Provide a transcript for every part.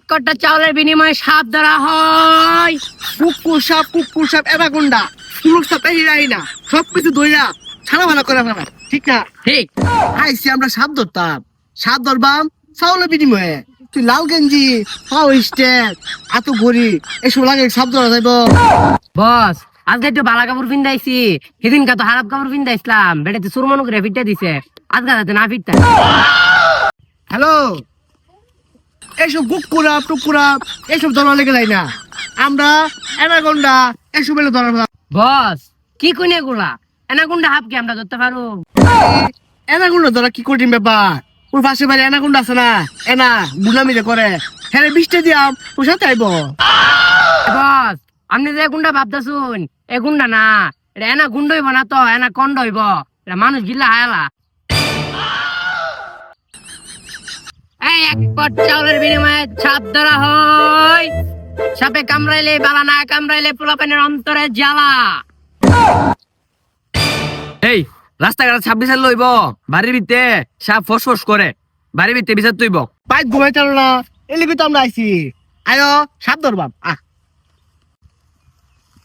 কটা চাউলের বিনিময়ে সাপ ধরা হয়। কুকুর সাপ অ্যানাকোন্ডা পুরুষ সাপ এই না সবকিছু ধইরা ছানা ভানা করে ফেলা ঠিক না? ঠিক। আইসি আমরা সাপ ধরতাম, সাপ ধরবাম চাউলের বিনিময়ে। তুই লাল গেঞ্জি পাও স্টেট এত গড়ি এসব লাগে সাপ ধরা যাইব? বস আজকে একটু বালা কাপড় পিন্দাইছি, সেদিনকে তো হারাপ কাপড় পিন্দাইছিলাম, বেটাতে সুরমনু করে ফিটটা দিছে, আজকে যাতে না ফিটটা। হ্যালো, এসব কুকুরাপ টুকুরাপ এসব ধরা লেগে যায় না। আমরা অ্যানাকোন্ডা এসব এলে ধরা ফেলা। বস কি কোনে গুলা এনাকুন্ডা হাফ কি আমরা ধরতে পারো? অ্যানাকোন্ডা ধরা কি কঠিন ব্যাপার? ওর পাশে বাড়ি অ্যানাকোন্ডা আছে না, এনা গুলামি যে করে হ্যাঁ 20টা দিয়াম ওর সাথে আইব। বস আপনি যে গুন্ডা ভাবতেছুন এ গুন্ডা না, এটা এনা গুন্ড হইব না, তো এনা কন্ড হইব, এটা মানুষ গিল্লা হায়ালা। এই এক পট চাউলের বিনিময়ে সাপ ধরা হয়। সাপে কামড়াইলে বালা, না কামড়াইলে পোলাপানের অন্তরে জ্বালা। এই রাস্তাঘাট সাপ বিচার লইব, বাড়ির ভিতরে সাপ ফসফস করে, বাড়ির ভিতরে বিচার তুইব। বাইক ঘুমাই চালো না, এলিগে তো আমরা আইছি। আয়ো সাপ ধরবাম।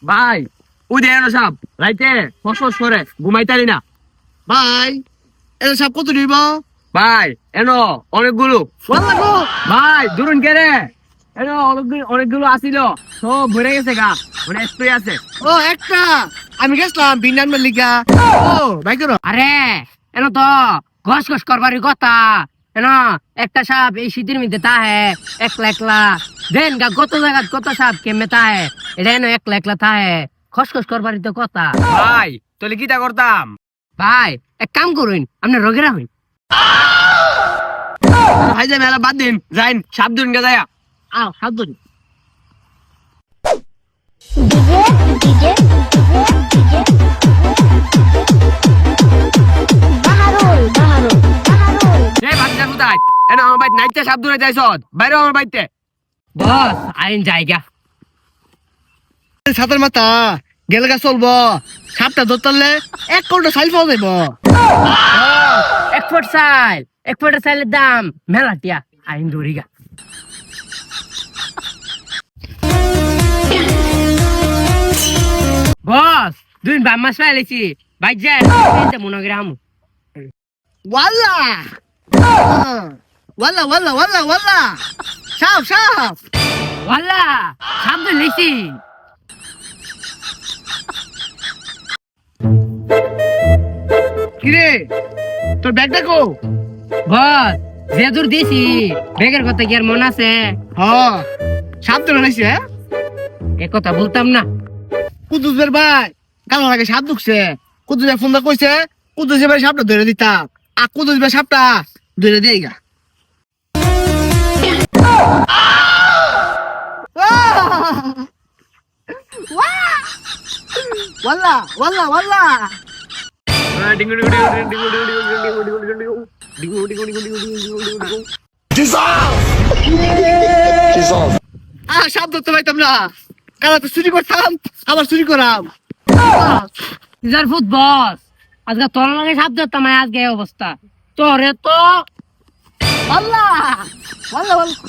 ভাই ওই দেখো সাপ রাইতে ফসফস করে, ঘুমাইতারি না। ভাই এটা সাপ কত নিব? ভাই এনো অনেকগুলো। বললা গো ভাই ধরুন কে রে, এনো অনেকগুলো আসিল, সব ভরে গেছে গা, মানে স্প্রে আছে। ও একটা আমি গেছিলাম বিনান লিগা। ও ভাই করো আরে এনো তো ঘস ঘস করবারই কথা। এনো একটা সাপ এই শীতের মধ্যে তাহে একলা একলা, দেন গা কত জায়গা কত সাপ কেমনে তাহে, এটা এনো একলা একলা তাহে, খসখস করবারই তো কথা। ভাই তাহলে কিটা করতাম? ভাই এক কাম করুন, আপনি রোগেরা হইন। ভাই যাই মেলা বাদ দিন, যাইন সাপ ধরুন গে যায়া। আও সাপ ধরি। DJ Baharul এই বাচ্চা কোথায়? এনো আমার বাইক নাইতে সাপ ধরে যাইছ, বাইরে আমার বাইতে। বস আইন জায়গা। ছাতার মাথা গেলে গা চলবো। সাপটা ধরতালে 1 কোটি সাইল পাওয়া যাইব। এক ফুট চাইলের দাম মেলাটিয়া, আইন ধরিগা। বস দুই বাম মাস পাইলেছি, বাইক যায় মনে করে আমু। ওয়াল্লা ওয়াল্লা ওয়াল্লা ওয়াল্লা ওয়াল্লা সাপ সাপ। ওয়াল্লা সাপ ধরলেছি। কিরে তোর ব্যাগটা কো? বস যে দূর দিছি বেগের কথা কি আর মন আছে? হ্যাঁ সাপ ধরে নাইছে। এ কথা বলতাম না। কুদুসের ভাই কালো আগে সাপ ঢুকছে, কুদুসের ফোন কইছে কুদুসের ভাই সাপটা ধরে দিতাম, আর কুদুস ভাই সাপটা ধরে দেই গা। ওয়াল্লা ওয়াল্লা ওয়াল্লা সাপ ধরতে পাইতাম না, কালা তো চুরি করতাম আবার চুরি করাম। ইজার ফুট বস আজকে তোর লাগে সাপ ধরতাম, আজকে এই অবস্থা তোরে তো। আল্লাহ আল্লাহ আল্লাহ